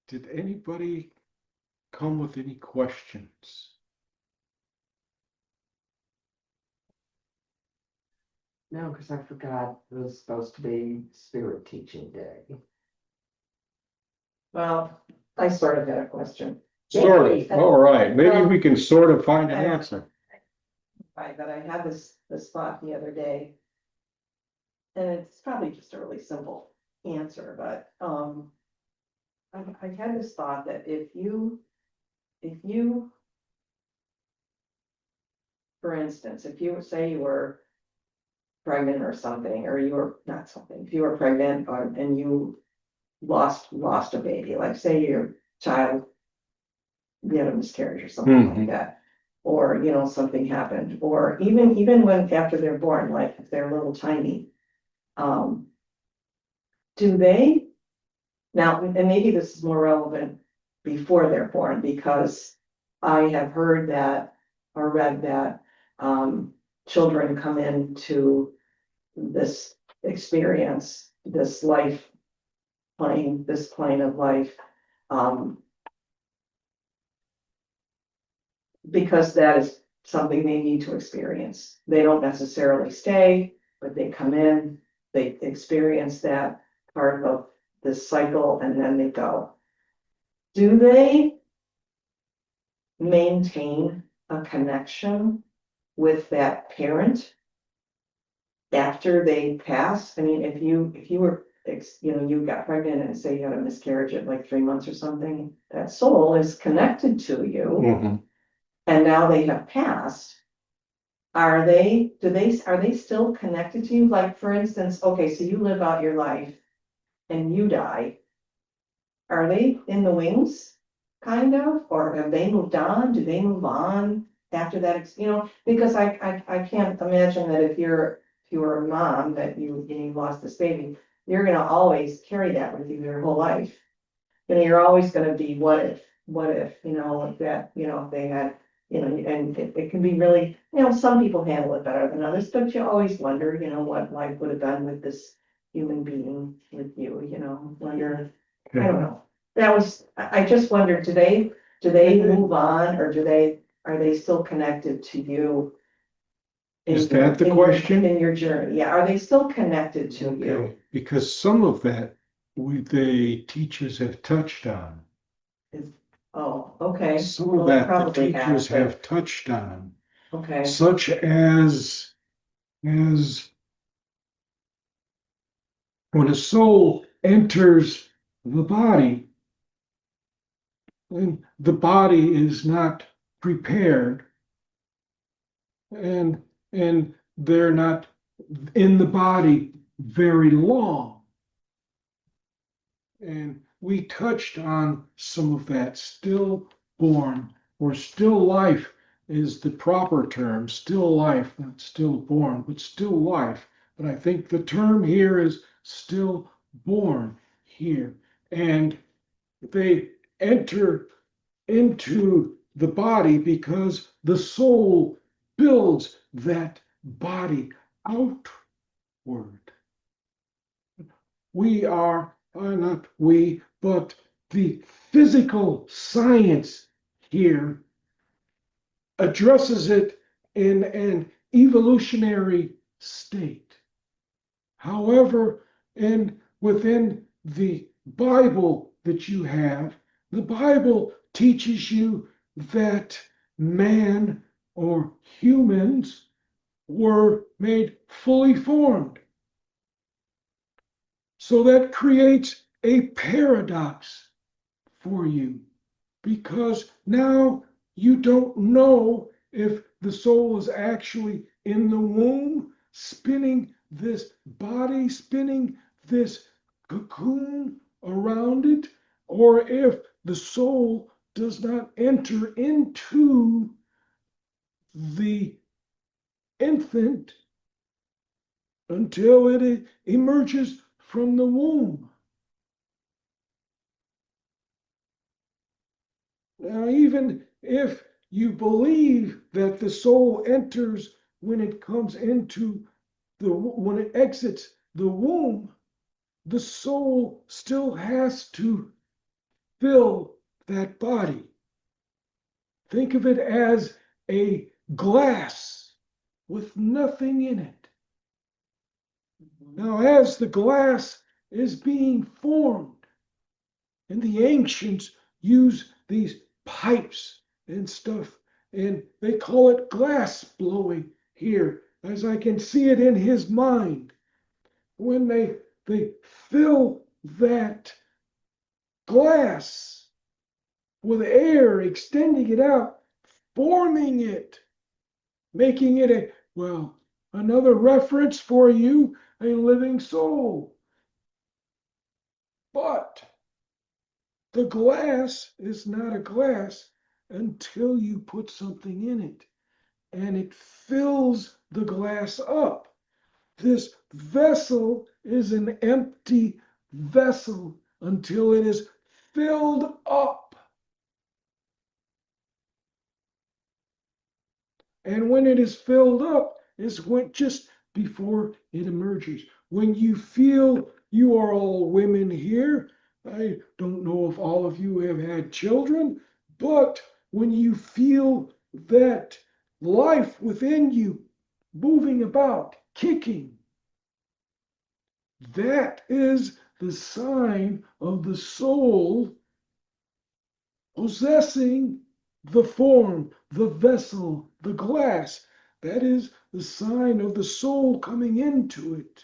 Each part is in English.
Did anybody come with any questions? No, because I forgot it was supposed to be Spirit Teaching Day. Well, I sort of had a question. Sort of. All right. Maybe we can sort of find an answer. Right, but I had this thought the other day. And it's probably just a really simple answer, but, I had this thought that if you, for instance, if you say you were pregnant or something, or you were not something, if you were pregnant and you lost a baby, like say your child, you had a miscarriage or something like that. Or, something happened, or even when after they're born, like if they're little tiny. Do they, now, and maybe this is more relevant before they're born, because I have heard that or read that, children come into this experience, this plane of life, because that is something they need to experience. They don't necessarily stay, but they come in, they experience that part of this cycle, and then they go. Do they maintain a connection with that parent after they pass? I mean, if you were, you got pregnant and say you had a miscarriage at like 3 months or something, that soul is connected to you. And now they have passed. Are they still connected to you? Like, for instance, okay, so you live out your life and you die. Are they in the wings, kind of, or have they moved on? Do they move on after that? Because I can't imagine that if you're a mom that you lost this baby, you're gonna always carry that with you your whole life. You're always gonna be what if, like that, if they had, and it can be really, some people handle it better than others, but you always wonder, what life would have done with this human being with you, wonder, I don't know. I just wondered, do they move on, or are they still connected to you? Is that the question? In your journey, yeah, are they still connected to you? Okay, because some of that the teachers have touched on. Oh, okay. Some of Well, it that the probably teachers but- have touched on, Okay, such as when a soul enters the body, and the body is not prepared, and they're not in the body very long. And we touched on some of that. Stillborn, or still life is the proper term. Still life, not stillborn, but still life. But I think the term here is stillborn here. And they enter into the body because the soul builds that body outward. We are not we, but the physical science here addresses it in an evolutionary state. However, within the Bible that you have, the Bible teaches you that man or humans were made fully formed. So that creates a paradox for you, because now you don't know if the soul is actually in the womb, spinning this body, spinning this cocoon around it, or if the soul does not enter into the infant until it emerges from the womb. Now, even if you believe that the soul enters when it comes into when it exits the womb, the soul still has to fill that body. Think of it as a glass with nothing in it. Now, as the glass is being formed, and the ancients use these pipes and stuff, and they call it glass blowing here, as I can see it in his mind. When they fill that glass with air, extending it out, forming it, making it another reference for you, a living soul. But the glass is not a glass until you put something in it, and it fills the glass up. This vessel is an empty vessel until it is filled up. And when it is filled up is when just before it emerges. When you feel, you are all women here, I don't know if all of you have had children, but when you feel that life within you moving about, kicking, that is the sign of the soul possessing the form, the vessel, the glass. That is the sign of the soul coming into it.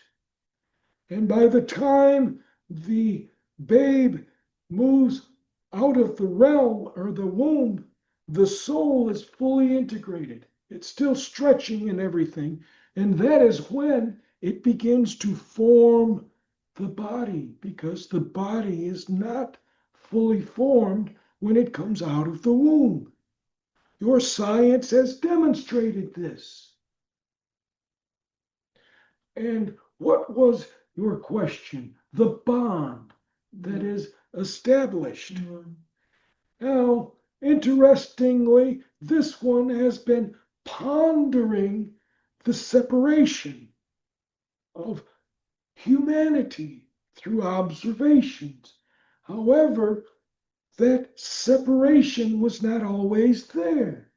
And by the time the babe moves out of the realm or the womb, the soul is fully integrated. It's still stretching and everything. And that is when it begins to form the body, because the body is not fully formed when it comes out of the womb. Your science has demonstrated this. And what was your question? The bond that is established. Mm-hmm. Now, interestingly, this one has been pondering the separation of humanity through observations. However, that separation was not always there.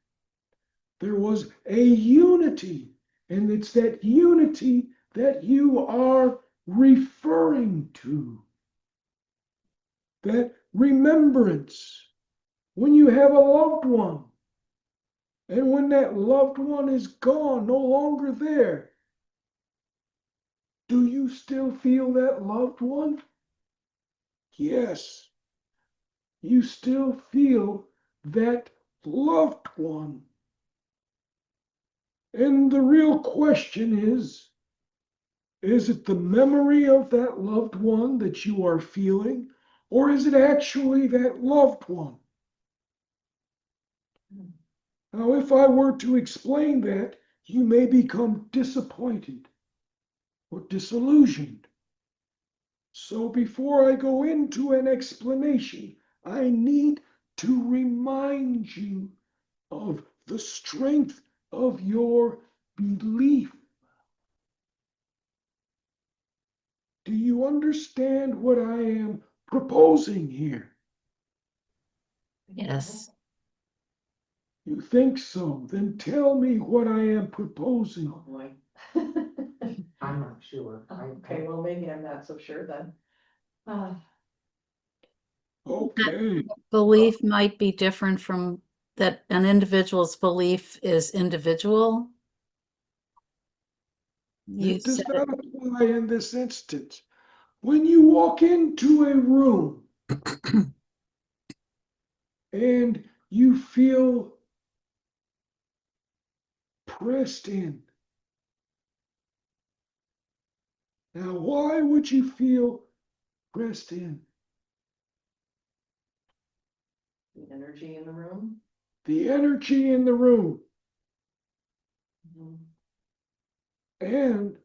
There was a unity, and it's that unity that you are referring to. That remembrance when you have a loved one, and when that loved one is gone, no longer there, do you still feel that loved one? Yes, you still feel that loved one. And the real question is it the memory of that loved one that you are feeling, or is it actually that loved one? Now, if I were to explain that, you may become disappointed or disillusioned. So before I go into an explanation, I need to remind you of the strength of your belief. Do you understand what I am proposing here? Yes. You think so? Then tell me what I am proposing. Oh boy. I'm not sure. Okay, well, maybe I'm not so sure then. Okay. Belief might be different from that an individual's belief is individual. You It does said not apply in this instance. When you walk into a room and you feel pressed in, now why would you feel pressed in? The energy in the room. The energy in the room. Mhm. And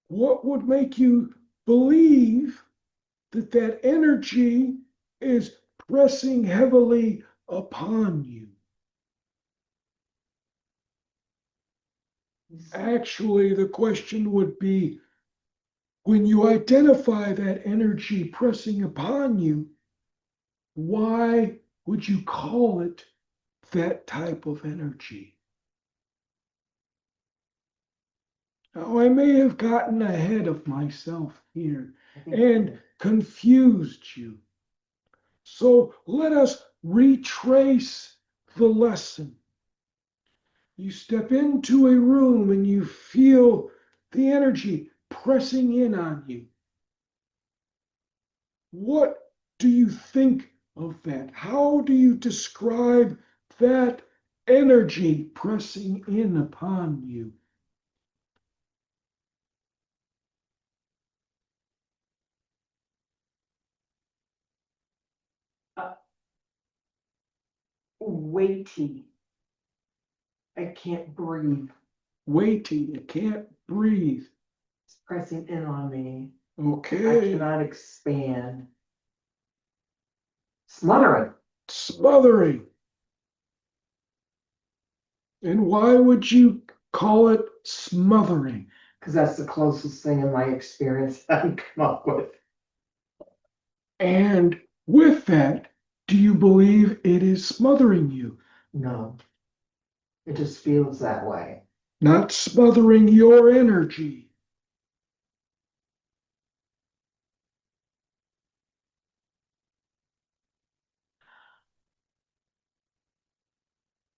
what would make you believe that that energy is pressing heavily upon you? Actually, the question would be, when you identify that energy pressing upon you, why would you call it that type of energy? Now, I may have gotten ahead of myself here I think and confused you. So let us retrace the lesson. You step into a room and you feel the energy pressing in on you. What do you think of that? How do you describe that energy pressing in upon you? weighty. I can't breathe. Weighty, you can't breathe. It's pressing in on me. I Okay, cannot expand. Smothering. smothering. And why would you call it smothering? Because that's the closest thing in my experience I can come up with. And with that, do you believe it is smothering you? No. It just feels that way. Not smothering your energy.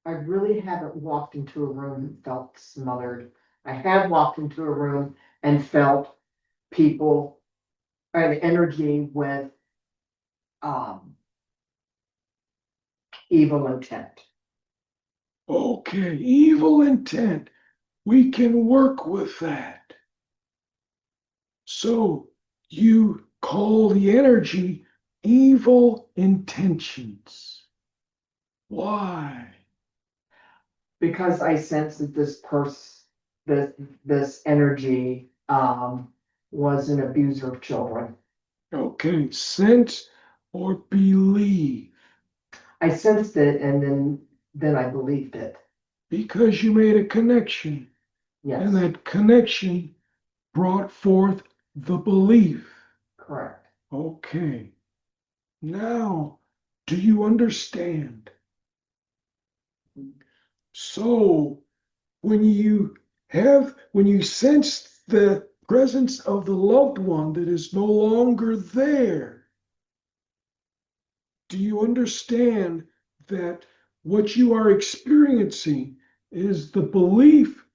I really haven't walked into a room and felt smothered. I have walked into a room and felt people, an energy with evil intent. Okay, evil intent. We can work with that. So you call the energy evil intentions. Why? Because I sense that this this energy was an abuser of children. Okay, sense or believe. I sensed it and then I believed it. Because you made a connection, Yes, and that connection brought forth the belief. correct. Okay, now do you understand? So when you sense the presence of the loved one that is no longer there, do you understand that what you are experiencing is the belief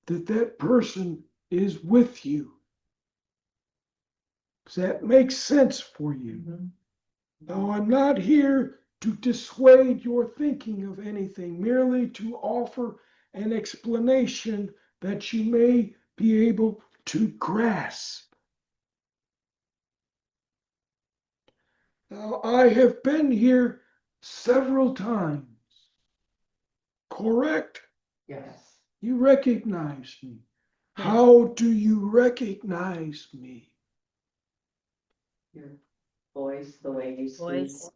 that that person is with you? Does that make sense for you? Mhm. Now, I'm not here to dissuade your thinking of anything, merely to offer an explanation that you may be able to grasp. Now, I have been here several times, correct? Yes. You recognize me. Yeah. How do you recognize me? Your voice, the way you speak, Voice.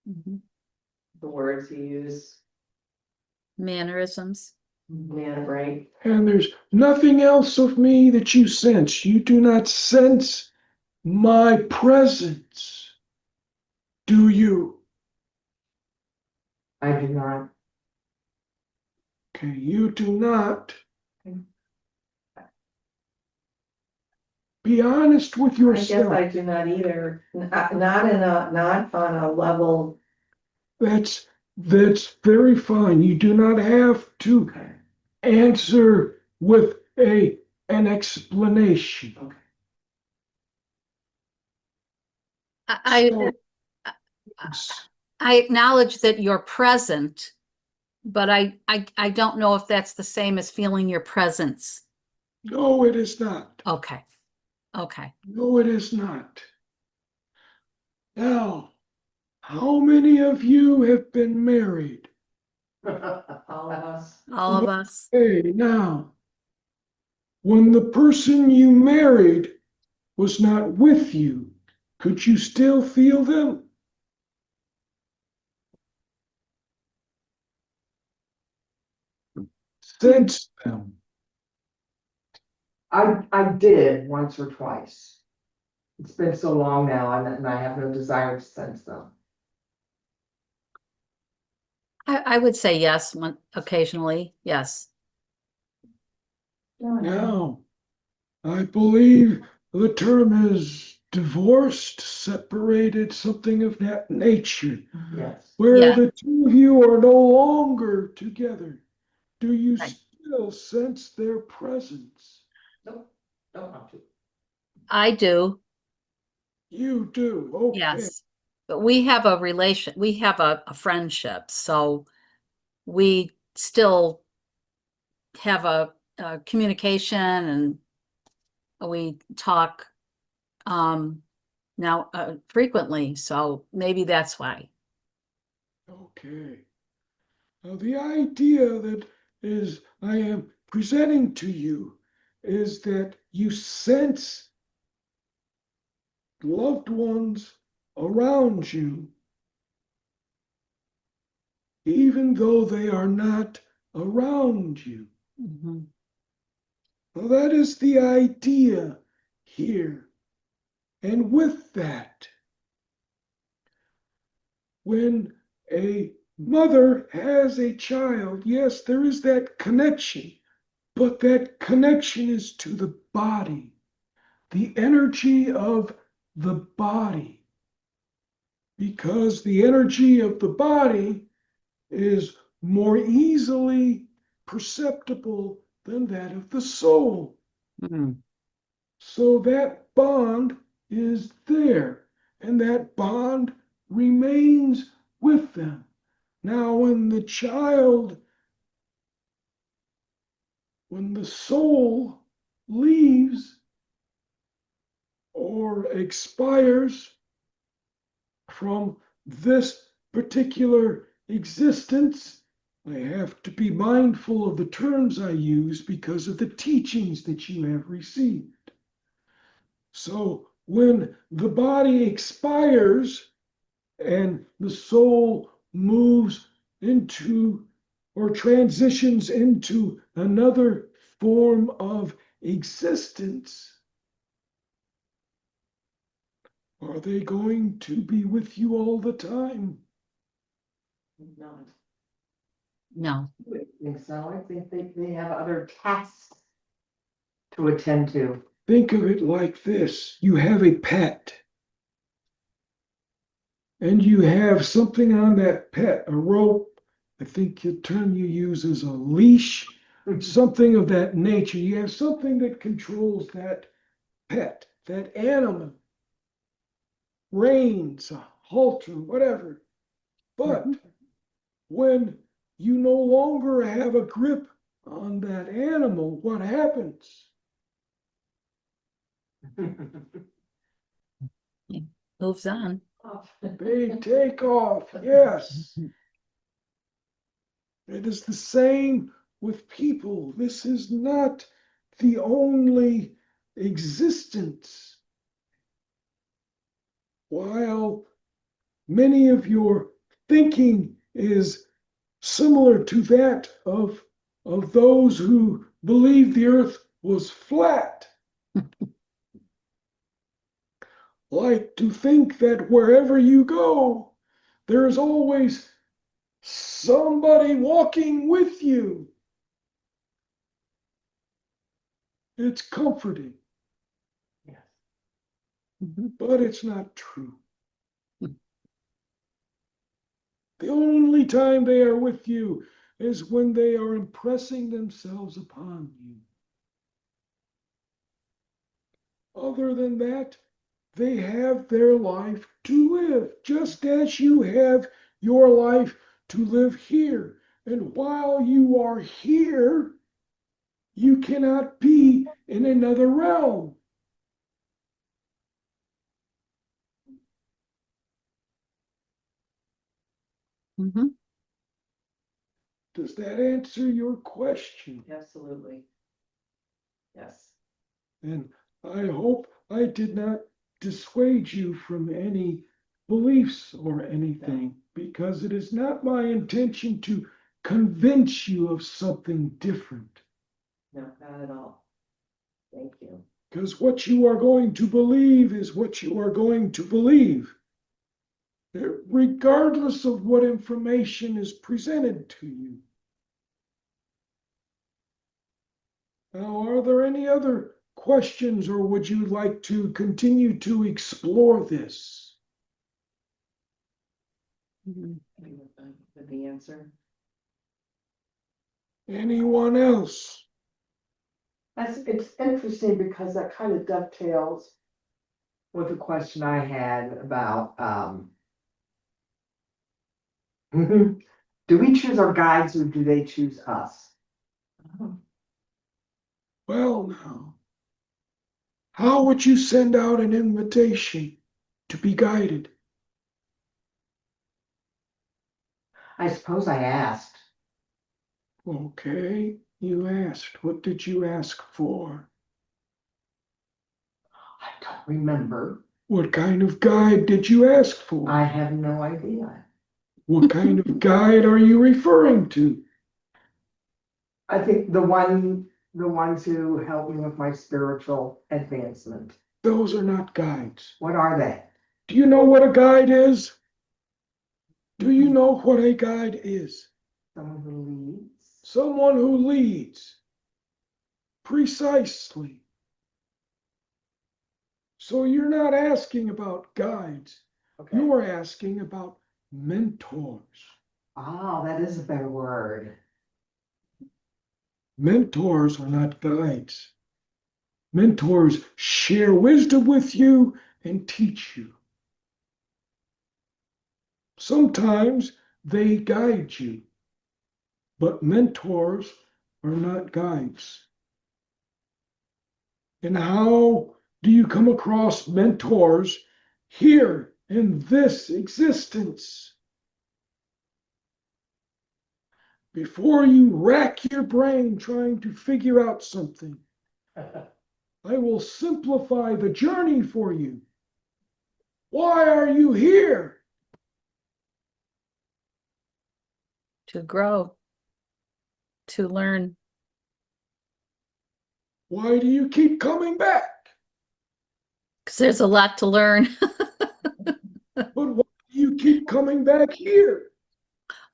Mhm. the words you use, Mannerisms. man, right? And there's nothing else of me that you sense. You do not sense my presence, do you? I do not. Okay, you do not. Be honest with I guess yourself. I do not either, not on a level. That's very fine. You do not have to answer with an explanation. Okay. I, So, I acknowledge that you're present, but I don't know if that's the same as feeling your presence. no, it is not. Okay. Okay. No, it is not. Now, how many of you have been married? All of us. All of us. Hey, now, when the person you married was not with you, could you still feel them? Sense them. I did once or twice. It's been so long now, and I have no desire to sense them. I would say yes, occasionally, yes. Now, I believe the term is divorced, separated, something of that nature, Yes. where Yeah. the two of you are no longer together. Do you Right. still sense their presence? Nope, don't want to. I do, You do, okay. yes. But we have we have a friendship, so we still have a communication and we talk now frequently, so maybe that's why. Okay. Now, the idea that is I am presenting to you is that you sense loved ones around you, even though they are not around you. Mhm. Well, that is the idea here. And with that, when a mother has a child, yes, there is that connection, but that connection is to the body, the energy of the body. Because the energy of the body is more easily perceptible than that of the soul. Mhm. So that bond is there, and that bond remains with them. Now, when the soul leaves or expires from this particular existence, I have to be mindful of the terms I use because of the teachings that you have received. So when the body expires and the soul moves into or transitions into another form of existence, are they going to be with you all the time? No. No. I think so. I think they have other tasks to attend to. Think of it like this. You have a pet, and you have something on that pet, a rope. I think the term you use is a leash, something of that nature. You have something that controls that pet, that animal, reins, a halter, whatever. But Mhm. when you no longer have a grip on that animal, what happens? Moves on. They take off. Yes. It is the same with people. This is not the only existence. While many of your thinking is similar to that of those who believe the earth was flat, like to think that wherever you go, there's always somebody walking with you. It's comforting, Yes. Mhm. but it's not true. The only time they are with you is when they are impressing themselves upon you. Other than that, they have their life to live, just as you have your life to live here. And while you are here, you cannot be in another realm. Mhm. Does that answer your question? Absolutely. Yes. And I hope I did not dissuade you from any beliefs or anything, because it is not my intention to convince you of something different. No, not at all. Thank you. Because what you are going to believe is what you are going to believe, regardless of what information is presented to you. Now, are there any other questions, or would you like to continue to explore this? With the answer. Anyone else? It's interesting because that kind of dovetails with a question I had about, do we choose our guides or do they choose us? Well, now, how would you send out an invitation to be guided? I suppose I asked. Okay, you asked. What did you ask for? I don't remember. What kind of guide did you ask for? I have no idea. What kind of guide are you referring to? I think the ones who help me with my spiritual advancement. Those are not guides. What are they? Do you know what a guide is? Do you know what a guide is? Someone who leads. Someone who leads. Precisely. So you're not asking about guides. Okay. You are asking about mentors. Oh, that is a better word. Mentors are not guides. Mentors share wisdom with you and teach you. Sometimes they guide you, but mentors are not guides. And how do you come across mentors here in this existence? Before you rack your brain trying to figure out something, I will simplify the journey for you. Why are you here? To grow, to learn. Why do you keep coming back? Because there's a lot to learn. But why do you keep coming back here?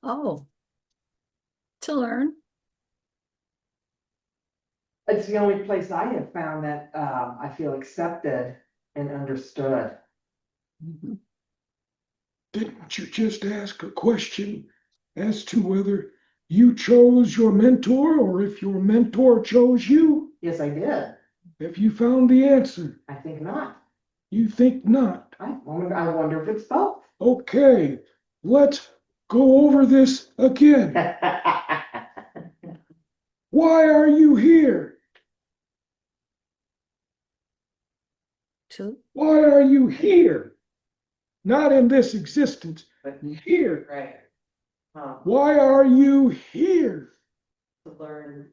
Oh, to learn. It's the only place I have found that I feel accepted and understood. Mhm. Didn't you just ask a question as to whether you chose your mentor or if your mentor chose you? Yes, I did. Have you found the answer? I think not. You think not. I wonder if it's both. Okay, let's go over this again. Why are you here? To Why are you here? Not in this existence, But here. right. Why are you here? To learn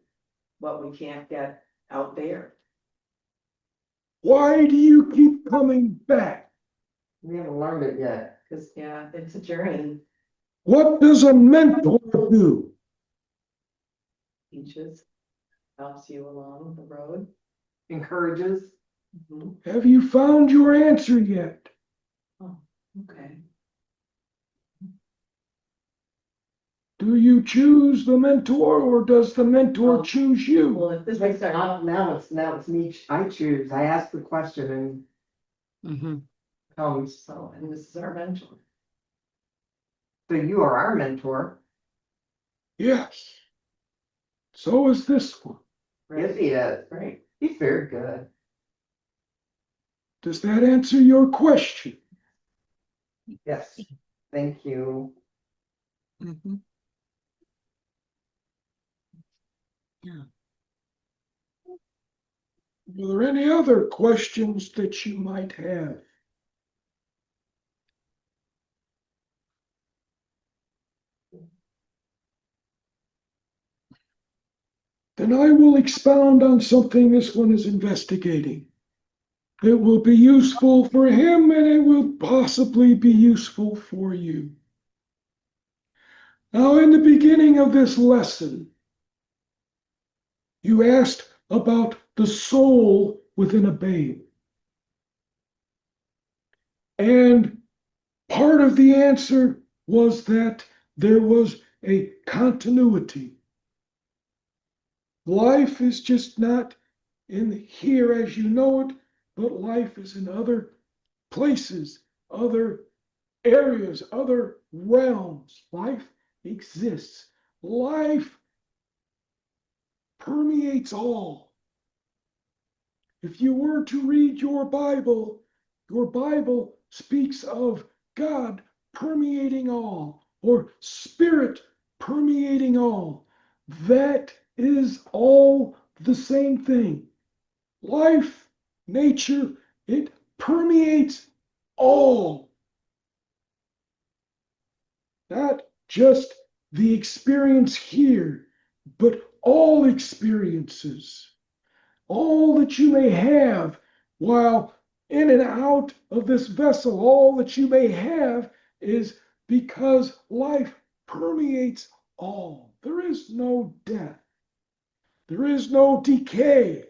what we can't get out there. Why do you keep coming back? We haven't learned it yet. Because yeah, it's a journey. What does a mentor do? Teaches, helps you along the road. Encourages. Mhm. Have you found your answer yet? Oh, okay. Do you choose the mentor or does the mentor Well- choose you? Well, if this Wait, is our, now it's me. I choose. I ask the question and Mhm. comes. so, and this is our mentor. So you are our mentor. Yes. So is this one. Yes, he is. Right. He's very good. Does that answer your question? Yes. Thank you. Mhm. Yeah. Are there any other questions that you might have? Then I will expound on something this one is investigating. It will be useful for him and it will possibly be useful for you. Now, in the beginning of this lesson, you asked about the soul within a babe. And part of the answer was that there was a continuity. Life is just not in here as you know it, but life is in other places, other areas, other realms. Life exists. Life permeates all. If you were to read your Bible speaks of God permeating all, or spirit permeating all. That is all the same thing. Life, nature, it permeates all. Not just the experience here, but all experiences. All that you may have while in and out of this vessel, all that you may have is because life permeates all. There is no death. There is no decay.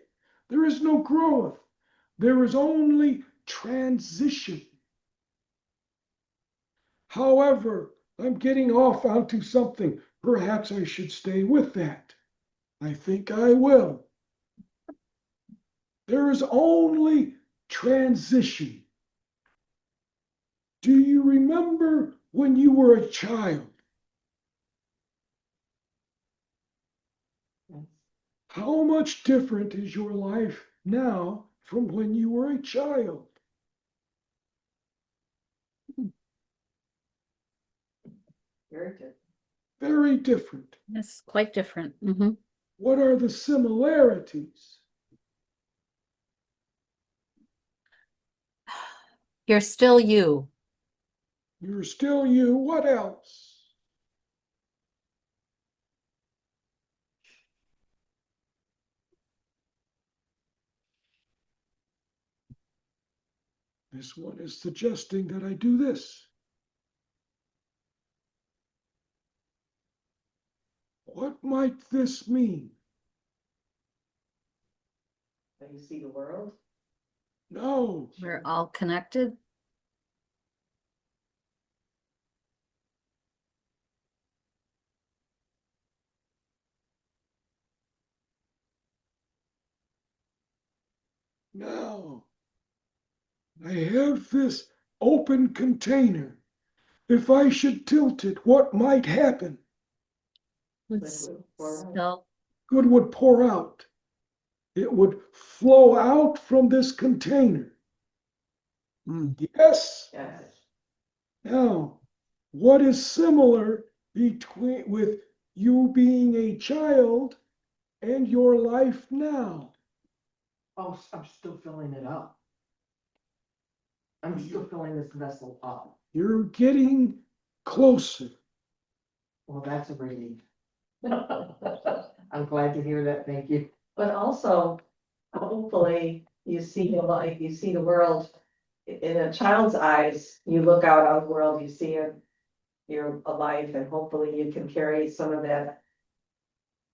There is no growth. There is only transition. However, I'm getting off onto something. Perhaps I should stay with that. I think I will. There is only transition. Do you remember when you were a child? How much different is your life now from when you were a child? Very good. Very different. It's quite different. Mhm. What are the similarities? You're still you. You're still you. What else? This one is suggesting that I do this. What might this mean? That you see the world. No. We're all connected. Now, I have this open container. If I should tilt it, what might happen? Let's Liquid or still, Good would pour out. It would flow out from this container. Yes. yes. Now, what is similar with you being a child and your life now? Oh, I'm still filling it up. I'm still filling this vessel up. You're getting closer. Well, that's a relief. I'm glad to hear that. Thank you. But also, hopefully, you see the light, you see the world in a child's eyes. You look out on the world, you see your life, and hopefully you can carry some of that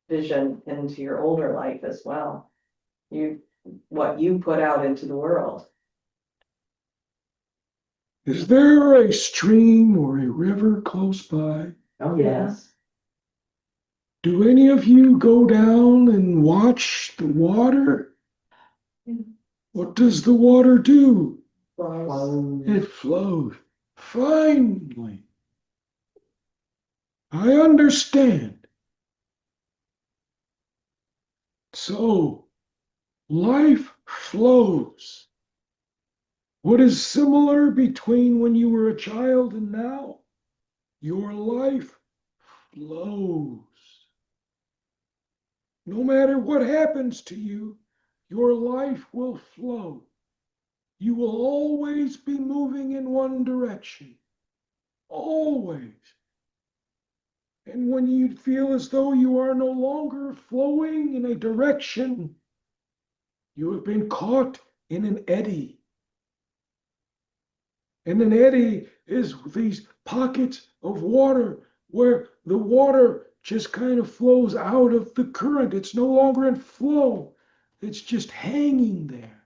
vision into your older life as well. What you put out into the world. Is there a stream or a river close by? Oh, yes. Do any of you go down and watch the water? What does the water do? It flows. Finally. I understand. So, life flows. What is similar between when you were a child and now? Your life flows. No matter what happens to you, your life will flow. You will always be moving in one direction. Always. And when you feel as though you are no longer flowing in a direction, you have been caught in an eddy. And an eddy is these pockets of water where the water just kind of flows out of the current. It's no longer in flow. It's just hanging there.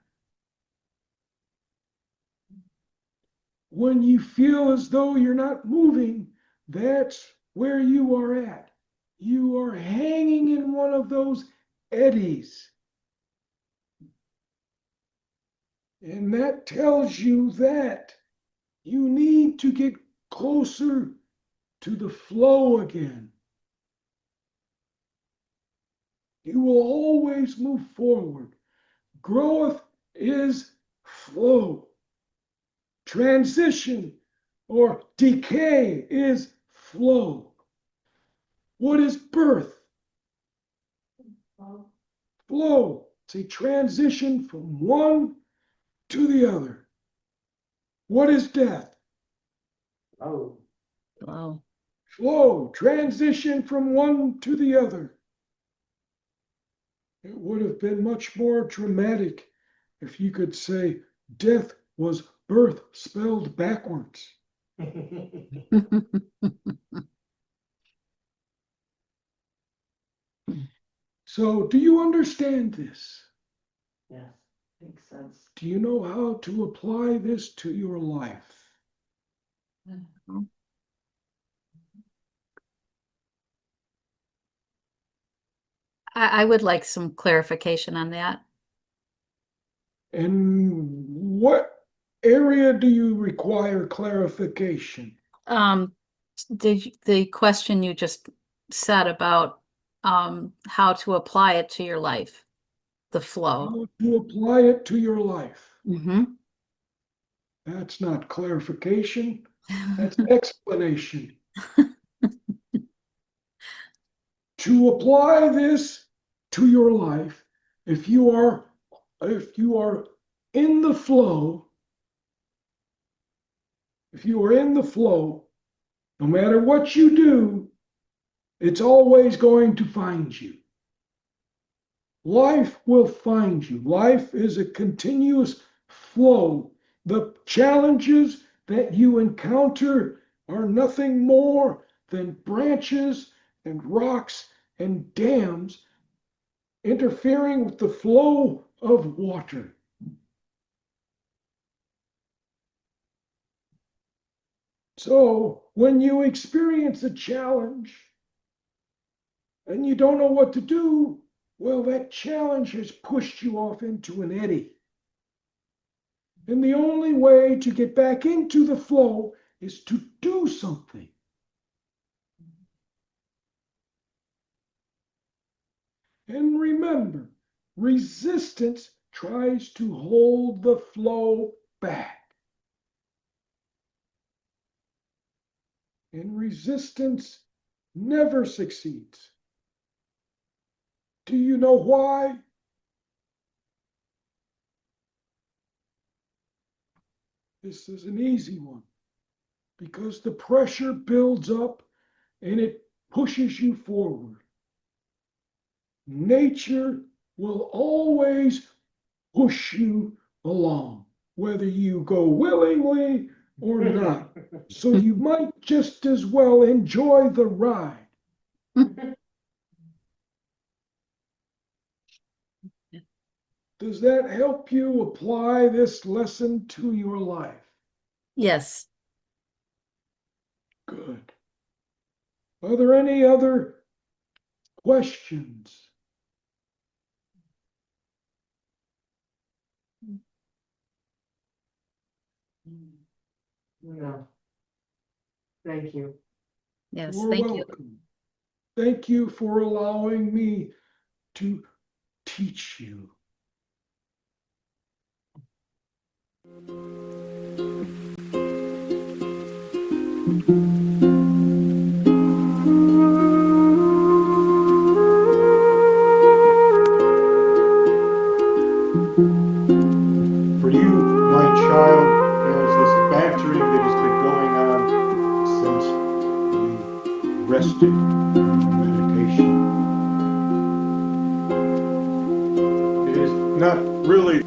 When you feel as though you're not moving, that's where you are at. You are hanging in one of those eddies. And that tells you that you need to get closer to the flow again. You will always move forward. Growth is flow. Transition or decay is flow. What is birth? Flow. It's a transition from one to the other. What is death? Oh, Wow. Flow. Transition from one to the other. It would have been much more dramatic if you could say death was birth spelled backwards. So, do you understand this? yes. Makes sense. Do you know how to apply this to your life? I would like some clarification on that. And what area do you require clarification? The question you just said about how to apply it to your life, the flow. How to apply it to your life? Mm-hmm. That's not clarification, that's explanation. To apply this to your life, if you are in the flow, no matter what you do, it's always going to find you. Life will find you. Life is a continuous flow. The challenges that you encounter are nothing more than branches and rocks and dams interfering with the flow of water. So when you experience a challenge and you don't know what to do, well, that challenge has pushed you off into an eddy. And the only way to get back into the flow is to do something. And remember, resistance tries to hold the flow back. And resistance never succeeds. Do you know why? This is an easy one. Because the pressure builds up and it pushes you forward. Nature will always push you along, whether you go willingly or not. So you might just as well enjoy the ride. Does that help you apply this lesson to your life? Yes. Good. Are there any other questions? No. Thank you. Yes. You're Thank you. welcome. Thank you for allowing me to teach you. For you, my child, there's this bantering that has been going on since you rested in meditation. It is not really